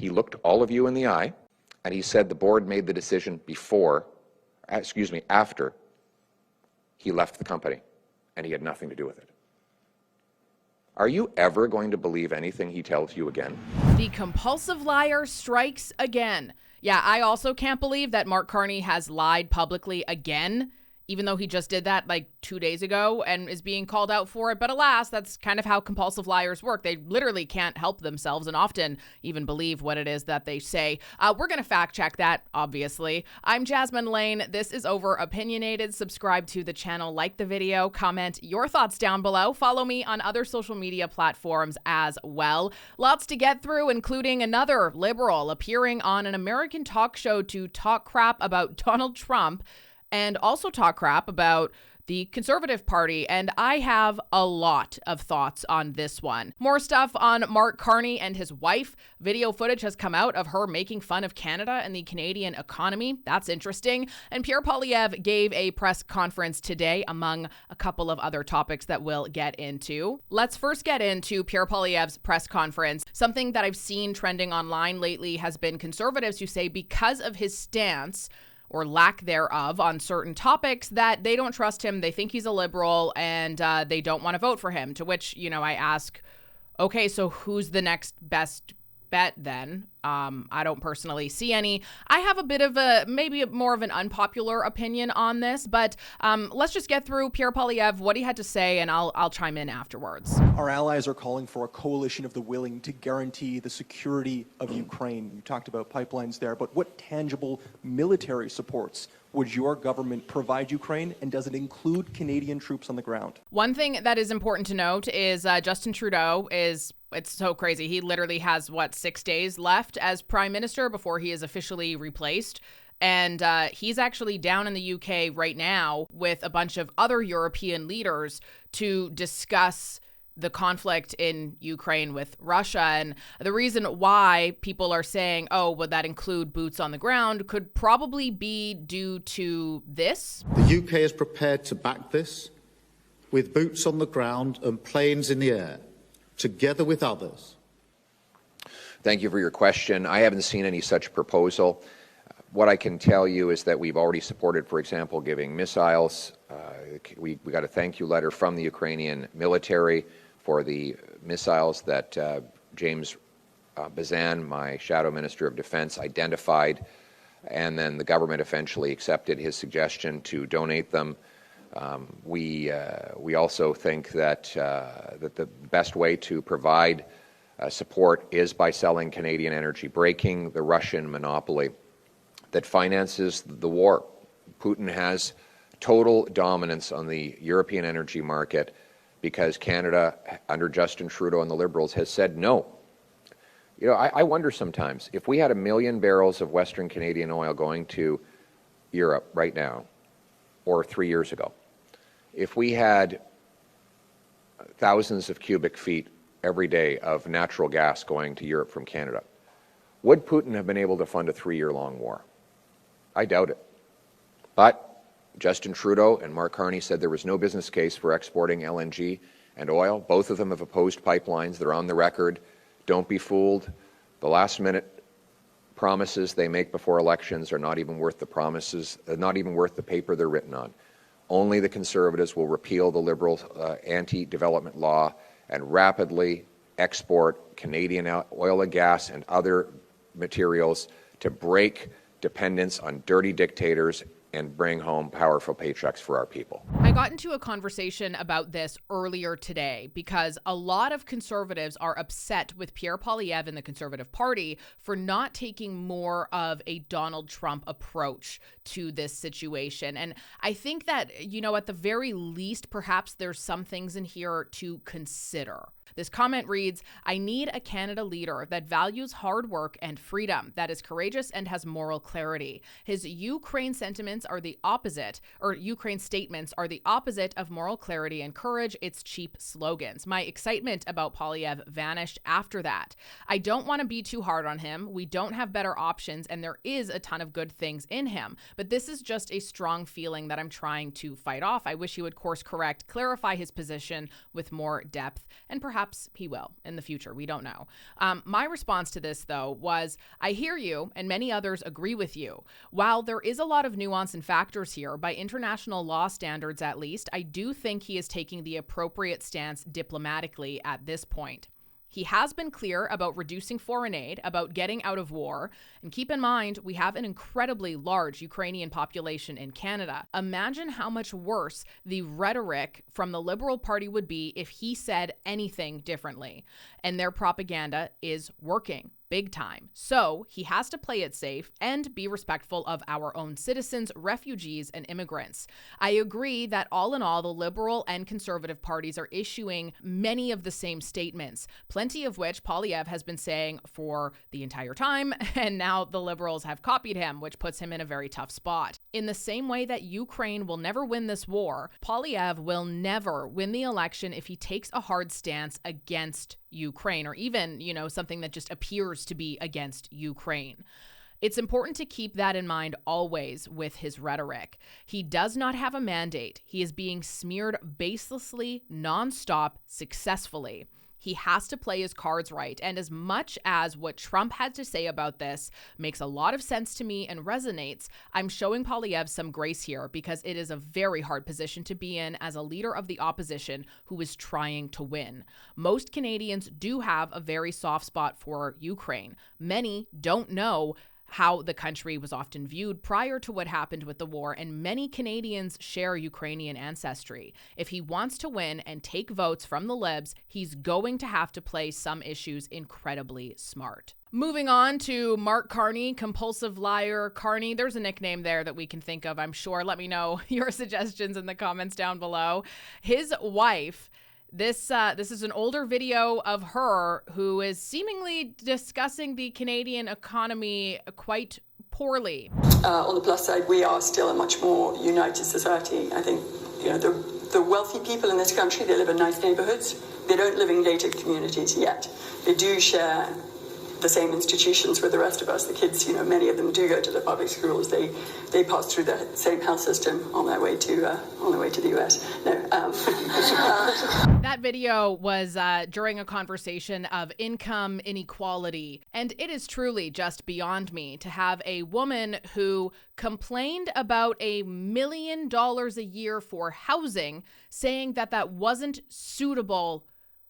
He looked all of you in the eye, and he said the board made the decision after he left the company, and he had nothing to do with it. Are you ever going to believe anything he tells you again? The compulsive liar strikes again. Yeah, I also can't believe that Mark Carney has lied publicly again, even though he just did that like 2 days ago and is being called out for it. But alas, that's kind of how compulsive liars work. They literally can't help themselves and often even believe what it is that they say. We're going to fact check that, obviously. I'm Jasmine Lane. This is Over Opinionated. Subscribe to the channel, like the video, comment your thoughts down below. Follow me on other social media platforms as well. Lots to get through, including another liberal appearing on an American talk show to talk crap about Donald Trump and also talk crap about the Conservative Party, and I have a lot of thoughts on this one. More stuff on Mark Carney and his wife. Video footage has come out of her making fun of Canada and the Canadian economy. That's interesting. And Pierre Poilievre gave a press conference today, among a couple of other topics that we'll get into. Let's first get into Pierre Poilievre's press conference. Something that I've seen trending online lately has been conservatives who say because of his stance or lack thereof on certain topics that they don't trust him, they think he's a liberal, and they don't want to vote for him. To which, I ask, okay, so who's the next best bet then? I don't personally see any. I have a bit of maybe more of an unpopular opinion on this, but let's just get through Pierre Poilievre, what he had to say, and I'll chime in afterwards. Our allies are calling for a coalition of the willing to guarantee the security of Ukraine. You talked about pipelines there, but what tangible military supports would your government provide Ukraine, and does it include Canadian troops on the ground? One thing that is important to note is Justin Trudeau it's so crazy. He literally has, 6 days left as prime minister before he is officially replaced. And he's actually down in the UK right now with a bunch of other European leaders to discuss the conflict in Ukraine with Russia. And the reason why people are saying, oh, would that include boots on the ground, could probably be due to this. The UK is prepared to back this with boots on the ground and planes in the air, together with others. Thank you for your question. I haven't seen any such proposal. What I can tell you is that we've already supported, for example, giving missiles. We got a thank you letter from the Ukrainian military for the missiles that James Bazan, my shadow minister of defense, identified, and then the government eventually accepted his suggestion to donate them. We also think that that the best way to provide support is by selling Canadian energy, breaking the Russian monopoly that finances the war. Putin has total dominance on the European energy market because Canada, under Justin Trudeau and the Liberals, has said no. I wonder sometimes, if we had 1 million barrels of Western Canadian oil going to Europe right now, or 3 years ago, if we had thousands of cubic feet every day of natural gas going to Europe from Canada, would Putin have been able to fund a 3-year-long war? I doubt it. But Justin Trudeau and Mark Carney said there was no business case for exporting LNG and oil. Both of them have opposed pipelines. They're on the record. Don't be fooled. The last-minute promises they make before elections are not even worth the promises, not even worth the paper they're written on. Only the Conservatives will repeal the Liberal anti-development law and rapidly export Canadian oil and gas and other materials to break dependence on dirty dictators and bring home powerful paychecks for our people. I got into a conversation about this earlier today because a lot of conservatives are upset with Pierre Poilievre and the Conservative Party for not taking more of a Donald Trump approach to this situation. And I think that, at the very least, perhaps there's some things in here to consider. This comment reads, I need a Canada leader that values hard work and freedom, that is courageous and has moral clarity. His Ukraine statements are the opposite of moral clarity and courage. It's cheap slogans. My excitement about Poilievre vanished after that. I don't want to be too hard on him. We don't have better options, and there is a ton of good things in him. But this is just a strong feeling that I'm trying to fight off. I wish he would course correct, clarify his position with more depth, and perhaps perhaps he will in the future. We don't know. My response to this, though, was I hear you, and many others agree with you. While there is a lot of nuance and factors here, by international law standards at least, I do think he is taking the appropriate stance diplomatically at this point. He has been clear about reducing foreign aid, about getting out of war. And keep in mind, we have an incredibly large Ukrainian population in Canada. Imagine how much worse the rhetoric from the Liberal Party would be if he said anything differently. And their propaganda is working big time. So he has to play it safe and be respectful of our own citizens, refugees, and immigrants. I agree that all in all, the Liberal and Conservative parties are issuing many of the same statements, plenty of which Poilievre has been saying for the entire time, and now the Liberals have copied him, which puts him in a very tough spot. In the same way that Ukraine will never win this war, Poilievre will never win the election if he takes a hard stance against Ukraine, or even, something that just appears to be against Ukraine. It's important to keep that in mind always with his rhetoric. He does not have a mandate. He is being smeared baselessly, nonstop, successfully. He has to play his cards right. And as much as what Trump had to say about this makes a lot of sense to me and resonates, I'm showing Poilievre some grace here because it is a very hard position to be in as a leader of the opposition who is trying to win. Most Canadians do have a very soft spot for Ukraine. Many don't know how the country was often viewed prior to what happened with the war, and many Canadians share Ukrainian ancestry. If he wants to win and take votes from the libs, he's going to have to play some issues incredibly smart. Moving on to Mark Carney, compulsive liar Carney. There's a nickname there that we can think of, I'm sure. Let me know your suggestions in the comments down below. His wife, This is an older video of her who is seemingly discussing the Canadian economy quite poorly. On the plus side, we are still a much more united society. I think, the wealthy people in this country, they live in nice neighborhoods. They don't live in gated communities yet. They do share the same institutions with the rest of us. The kids, many of them do go to the public schools. They pass through the same health system on their way to the US. That video was during a conversation of income inequality, and it is truly just beyond me to have a woman who complained about $1 million a year for housing, saying that wasn't suitable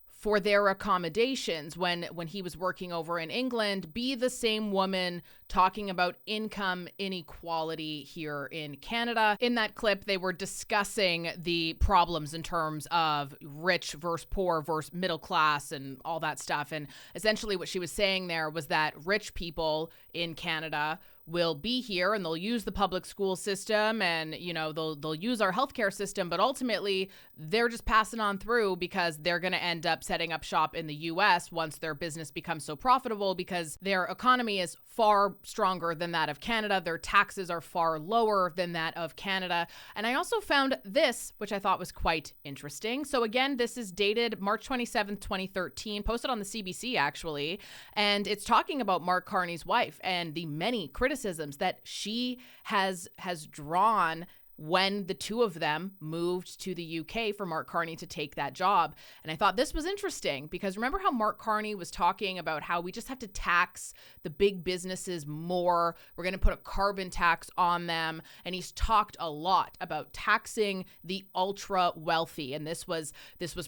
for their accommodations when he was working over in England, be the same woman talking about income inequality here in Canada. In that clip, they were discussing the problems in terms of rich versus poor versus middle class and all that stuff. And essentially what she was saying there was that rich people in Canada will be here and they'll use the public school system and, they'll use our healthcare system, but ultimately they're just passing on through because they're going to end up setting up shop in the US once their business becomes so profitable because their economy is far stronger than that of Canada. Their taxes are far lower than that of Canada. And I also found this, which I thought was quite interesting. So again, this is dated March 27th, 2013, posted on the CBC actually, and it's talking about Mark Carney's wife and the many criticisms that she has drawn when the two of them moved to the UK for Mark Carney to take that job. And I thought this was interesting because remember how Mark Carney was talking about how we just have to tax the big businesses more. We're going to put a carbon tax on them. And he's talked a lot about taxing the ultra wealthy. And this was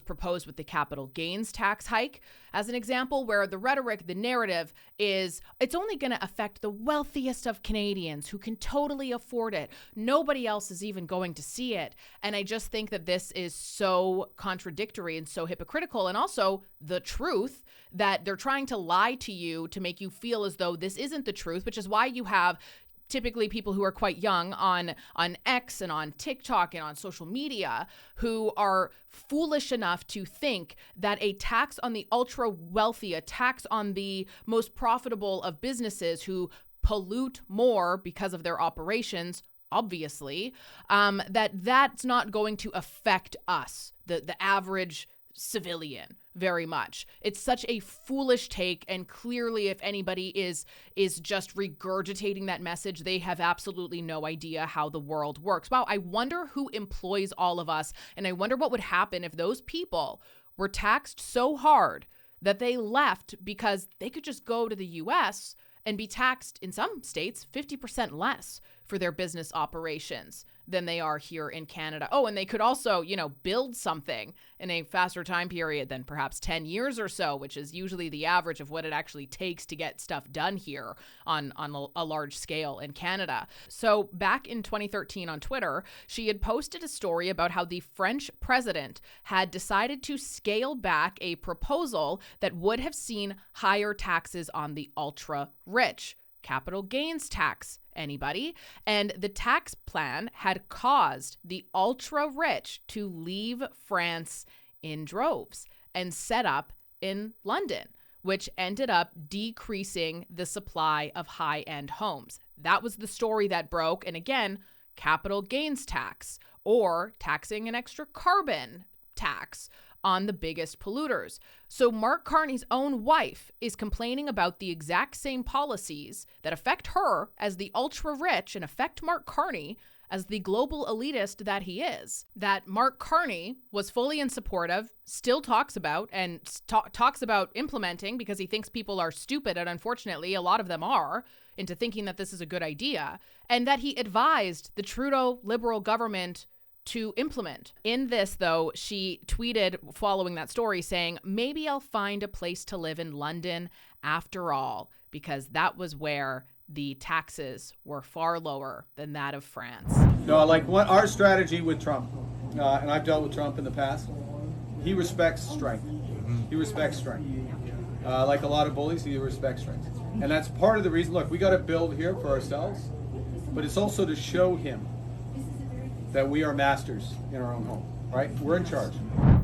proposed with the capital gains tax hike as an example, where the rhetoric, the narrative is it's only going to affect the wealthiest of Canadians who can totally afford it. Nobody else is even going to see it. And I just think that this is so contradictory and so hypocritical, and also the truth that they're trying to lie to you to make you feel as though this isn't the truth, which is why you have typically people who are quite young on X and on TikTok and on social media who are foolish enough to think that a tax on the ultra wealthy, a tax on the most profitable of businesses who pollute more because of their operations, obviously, that's not going to affect us, the average civilian, very much. It's such a foolish take, and clearly if anybody is just regurgitating that message, they have absolutely no idea how the world works. Wow, I wonder who employs all of us, and I wonder what would happen if those people were taxed so hard that they left because they could just go to the U.S. and be taxed in some states 50% less for their business operations than they are here in Canada. Oh, and they could also, build something in a faster time period than perhaps 10 years or so, which is usually the average of what it actually takes to get stuff done here on a large scale in Canada. So back in 2013 on Twitter, she had posted a story about how the French president had decided to scale back a proposal that would have seen higher taxes on the ultra rich. Capital gains tax, anybody? And the tax plan had caused the ultra rich to leave France in droves and set up in London, which ended up decreasing the supply of high-end homes. That was the story that broke. And again, capital gains tax or taxing an extra carbon tax on the biggest polluters. So Mark Carney's own wife is complaining about the exact same policies that affect her as the ultra-rich and affect Mark Carney as the global elitist that he is, that Mark Carney was fully in support of, still talks about, and talks about implementing because he thinks people are stupid, and unfortunately a lot of them are, into thinking that this is a good idea, and that he advised the Trudeau Liberal government to implement. In this, though, she tweeted following that story saying, "Maybe I'll find a place to live in London after all," because that was where the taxes were far lower than that of France. No, like what our strategy with Trump, and I've dealt with Trump in the past, he respects strength. He respects strength. Like a lot of bullies, he respects strength. And that's part of the reason, look, we got to build here for ourselves, but it's also to show him that we are masters in our own home, right? We're in charge.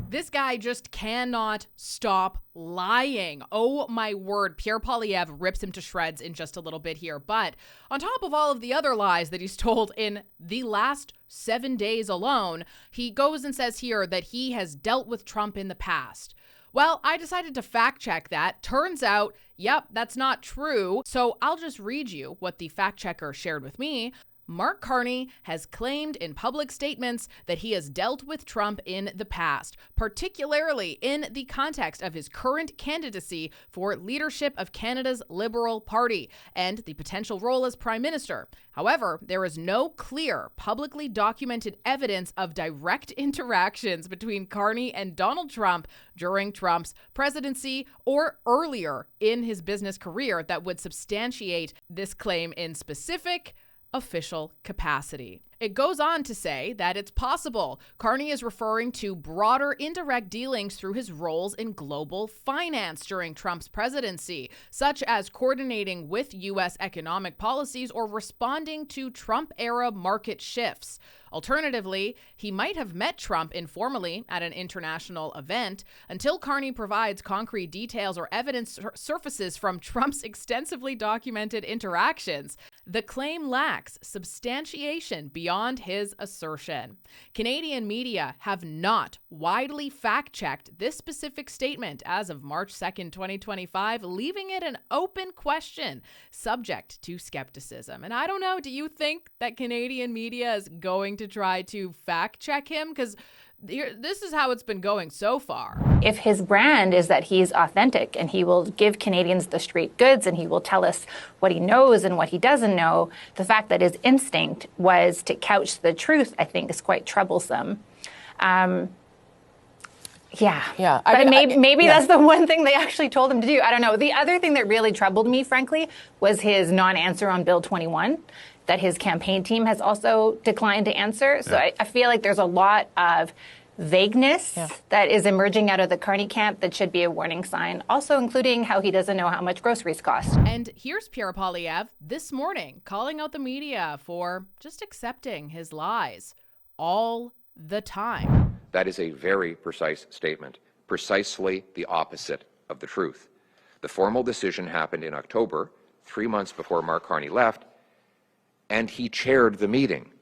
This guy just cannot stop lying. Oh my word. Pierre Poilievre rips him to shreds in just a little bit here. But on top of all of the other lies that he's told in the last 7 days alone, he goes and says here that he has dealt with Trump in the past. Well, I decided to fact check that. Turns out, yep, that's not true. So I'll just read you what the fact checker shared with me. Mark Carney has claimed in public statements that he has dealt with Trump in the past, particularly in the context of his current candidacy for leadership of Canada's Liberal Party and the potential role as Prime Minister. However, there is no clear, publicly documented evidence of direct interactions between Carney and Donald Trump during Trump's presidency or earlier in his business career that would substantiate this claim in specific official capacity. It goes on to say that it's possible Carney is referring to broader indirect dealings through his roles in global finance during Trump's presidency, such as coordinating with U.S. economic policies or responding to Trump-era market shifts. Alternatively, he might have met Trump informally at an international event. Until Carney provides concrete details or evidence surfaces from Trump's extensively documented interactions, the claim lacks substantiation beyond his assertion. Canadian media have not widely fact-checked this specific statement as of March 2nd, 2025, leaving it an open question subject to skepticism. And I don't know, do you think that Canadian media is going to try to fact-check him? Because this is how it's been going so far. If his brand is that he's authentic and he will give Canadians the straight goods and he will tell us what he knows and what he doesn't know, the fact that his instinct was to couch the truth, I think, is quite troublesome. Yeah. But maybe that's the one thing they actually told him to do. I don't know. The other thing that really troubled me, frankly, was his non-answer on Bill 21, that his campaign team has also declined to answer. So I feel like there's a lot of vagueness that is emerging out of the Carney camp that should be a warning sign, also including how he doesn't know how much groceries cost. And here's Pierre Poilievre this morning calling out the media for just accepting his lies all the time. That is a very precise statement, precisely the opposite of the truth. The formal decision happened in October, 3 months before Mark Carney left, and he chaired the meeting.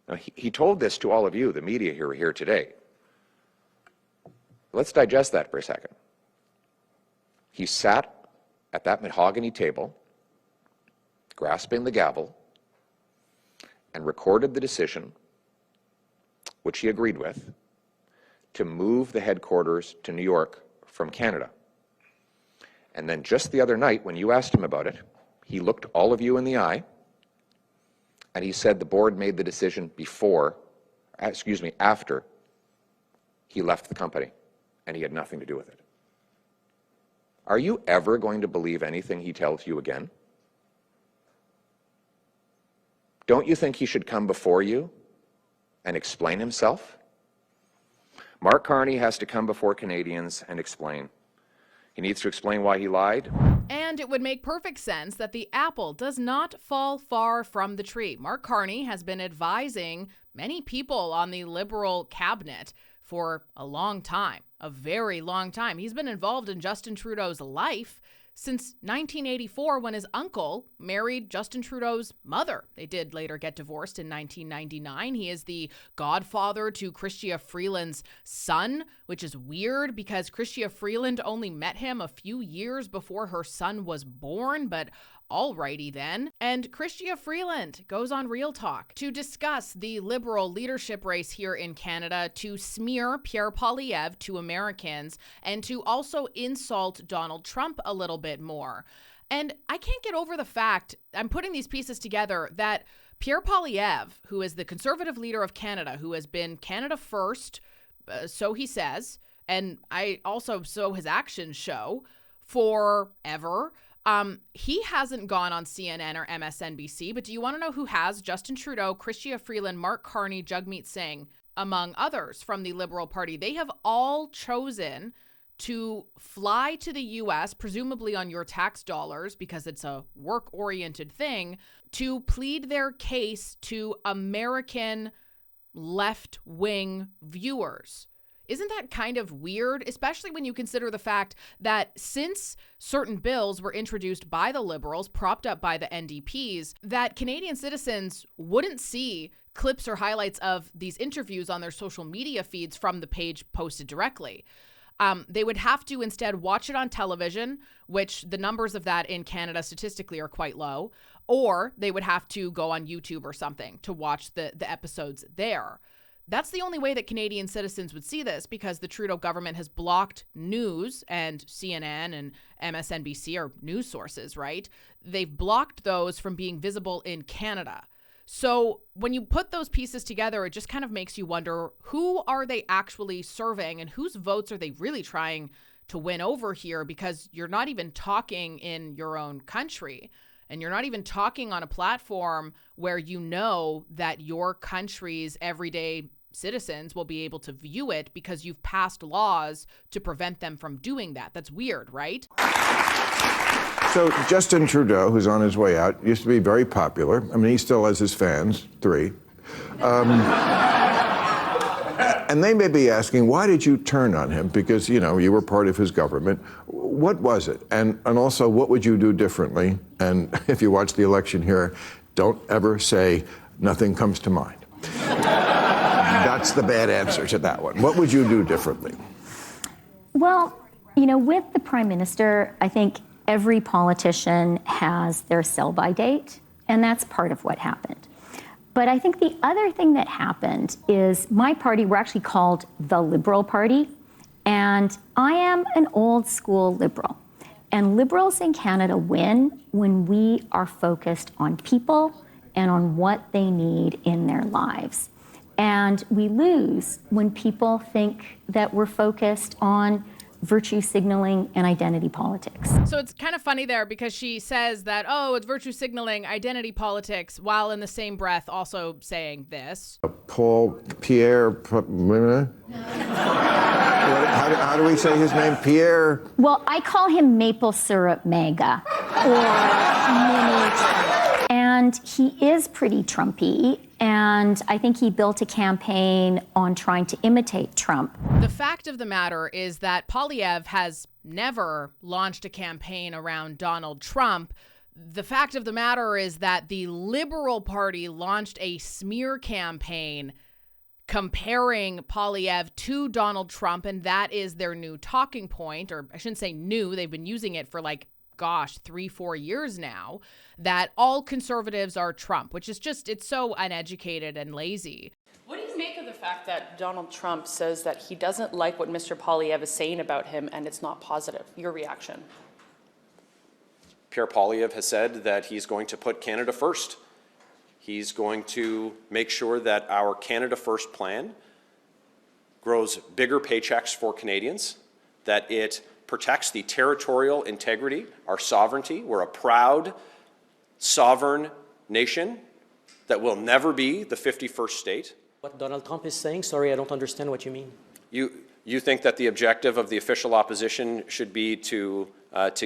Now, he told this to all of you, the media here today. Let's digest that for a second. He sat at that mahogany table, grasping the gavel, and recorded the decision, which he agreed with, to move the headquarters to New York from Canada. And then just the other night, when you asked him about it, he looked all of you in the eye, and he said the board made the decision after he left the company, and he had nothing to do with it. Are you ever going to believe anything he tells you again? Don't you think he should come before you and explain himself? Mark Carney has to come before Canadians and explain. He needs to explain why he lied. And it would make perfect sense that the apple does not fall far from the tree. Mark Carney has been advising many people on the Liberal cabinet for a long time, a very long time. He's been involved in Justin Trudeau's life since 1984 when his uncle married Justin Trudeau's mother. They did later get divorced in 1999. He is the godfather to Chrystia Freeland's son, which is weird because Chrystia Freeland only met him a few years before her son was born, but alrighty then. And Chrystia Freeland goes on Real Talk to discuss the Liberal leadership race here in Canada, to smear Pierre Poilievre to Americans, and to also insult Donald Trump a little bit more. And I can't get over the fact, I'm putting these pieces together, that Pierre Poilievre, who is the Conservative leader of Canada, who has been Canada first, so he says, and so his actions show, forever. He hasn't gone on CNN or MSNBC, but do you want to know who has? Justin Trudeau, Chrystia Freeland, Mark Carney, Jagmeet Singh, among others from the Liberal Party. They have all chosen to fly to the U.S., presumably on your tax dollars, because it's a work-oriented thing, to plead their case to American left-wing viewers. Isn't that kind of weird, especially when you consider the fact that since certain bills were introduced by the Liberals, propped up by the NDPs, that Canadian citizens wouldn't see clips or highlights of these interviews on their social media feeds from the page posted directly. They would have to instead watch it on television, which the numbers of that in Canada statistically are quite low, or they would have to go on YouTube or something to watch the episodes there. That's the only way that Canadian citizens would see this, because the Trudeau government has blocked news, and CNN and MSNBC are news sources, right? They've blocked those from being visible in Canada. So when you put those pieces together, it just kind of makes you wonder, who are they actually serving and whose votes are they really trying to win over here? Because you're not even talking in your own country, and you're not even talking on a platform where you know that your country's everyday citizens will be able to view it because you've passed laws to prevent them from doing that. That's weird, right? So Justin Trudeau, who's on his way out, used to be very popular. I mean, he still has his fans, 3. And they may be asking, why did you turn on him? Because, you know, you were part of his government. What was it? And also, what would you do differently? And if you watch the election here, don't ever say, nothing comes to mind. That's the bad answer to that one. What would you do differently? Well, you know, with the Prime Minister, I think every politician has their sell-by date, and that's part of what happened. But I think the other thing that happened is my party, we're actually called the Liberal Party, and I am an old school Liberal. And Liberals in Canada win when we are focused on people and on what they need in their lives. And we lose when people think that we're focused on virtue signaling and identity politics. So it's kind of funny there, because she says that, oh, it's virtue signaling, identity politics, while in the same breath also saying this. Pierre Poilievre? How do we say his name? Pierre? Well, I call him Maple Syrup MAGA, or Mini Trump. And he is pretty Trumpy, and I think he built a campaign on trying to imitate Trump. The fact of the matter is that Poilievre has never launched a campaign around Donald Trump. The fact of the matter is that the Liberal Party launched a smear campaign comparing Poilievre to Donald Trump, and that is their new talking point, or I shouldn't say new, they've been using it for 3-4 years now, that all conservatives are Trump, which is just, it's so uneducated and lazy. What do you make of the fact that Donald Trump says that he doesn't like what Mr. Poilievre is saying about him and it's not positive? Your reaction? Pierre Poilievre has said that he's going to put Canada first. He's going to make sure that our Canada First plan grows bigger paychecks for Canadians, that it protects the territorial integrity, our sovereignty. We're a proud, sovereign nation that will never be the 51st state. What Donald Trump is saying? Sorry, I don't understand what you mean. You think that the objective of the official opposition should be to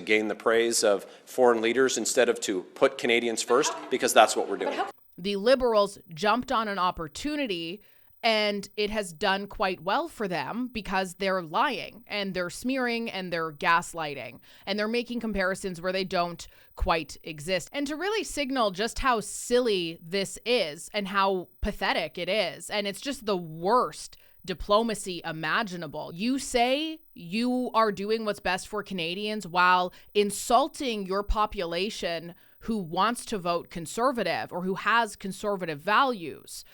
gain the praise of foreign leaders instead of to put Canadians first? Because that's what we're doing. The Liberals jumped on an opportunity, and it has done quite well for them because they're lying and they're smearing and they're gaslighting and they're making comparisons where they don't quite exist. And to really signal just how silly this is and how pathetic it is, and it's just the worst diplomacy imaginable. You say you are doing what's best for Canadians while insulting your population who wants to vote conservative or who has conservative values,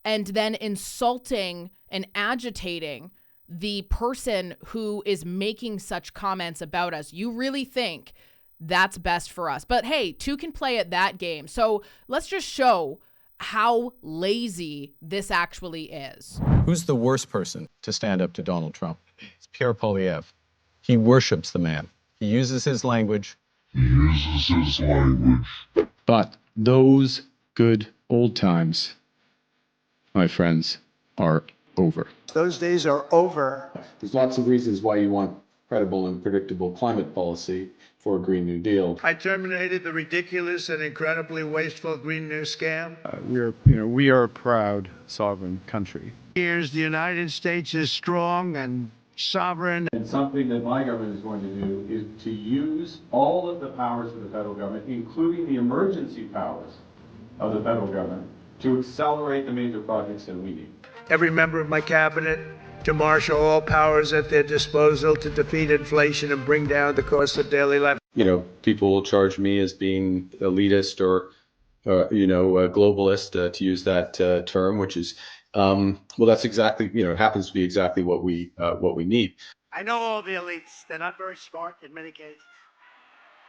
and then insulting and agitating the person who is making such comments about us. You really think that's best for us. But hey, two can play at that game. So let's just show how lazy this actually is. Who's the worst person to stand up to Donald Trump? It's Pierre Poilievre. He worships the man. He uses his language. But those good old times, my friends, are over. Those days are over. There's lots of reasons why you want credible and predictable climate policy for a Green New Deal. I terminated the ridiculous and incredibly wasteful Green New Scam. We are a proud, sovereign country. Here's the United States is strong and sovereign. And something that my government is going to do is to use all of the powers of the federal government, including the emergency powers of the federal government, to accelerate the major projects that we need. Every member of my cabinet to marshal all powers at their disposal to defeat inflation and bring down the cost of daily life. People will charge me as being elitist or a globalist, to use that term, which is, that's exactly, happens to be exactly what we need. I know all the elites. They're not very smart in many cases.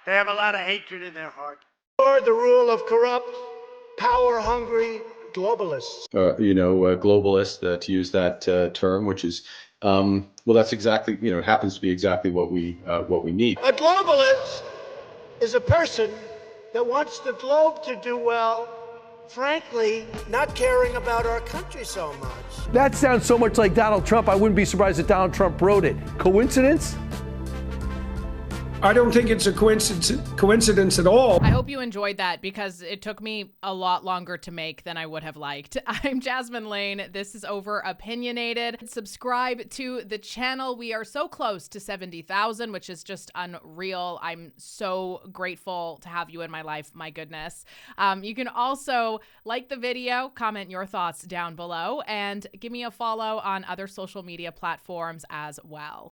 They have a lot of hatred in their heart. Or the rule of corrupt, power-hungry globalists. Globalist, to use that term, which is, that's exactly, happens to be exactly what we need. A globalist is a person that wants the globe to do well, frankly, not caring about our country so much. That sounds so much like Donald Trump, I wouldn't be surprised if Donald Trump wrote it. Coincidence? I don't think it's a coincidence at all. I hope you enjoyed that because it took me a lot longer to make than I would have liked. I'm Jasmine Lane. This is Over Opinionated. Subscribe to the channel. We are so close to 70,000, which is just unreal. I'm so grateful to have you in my life. My goodness. You can also like the video, comment your thoughts down below, and give me a follow on other social media platforms as well.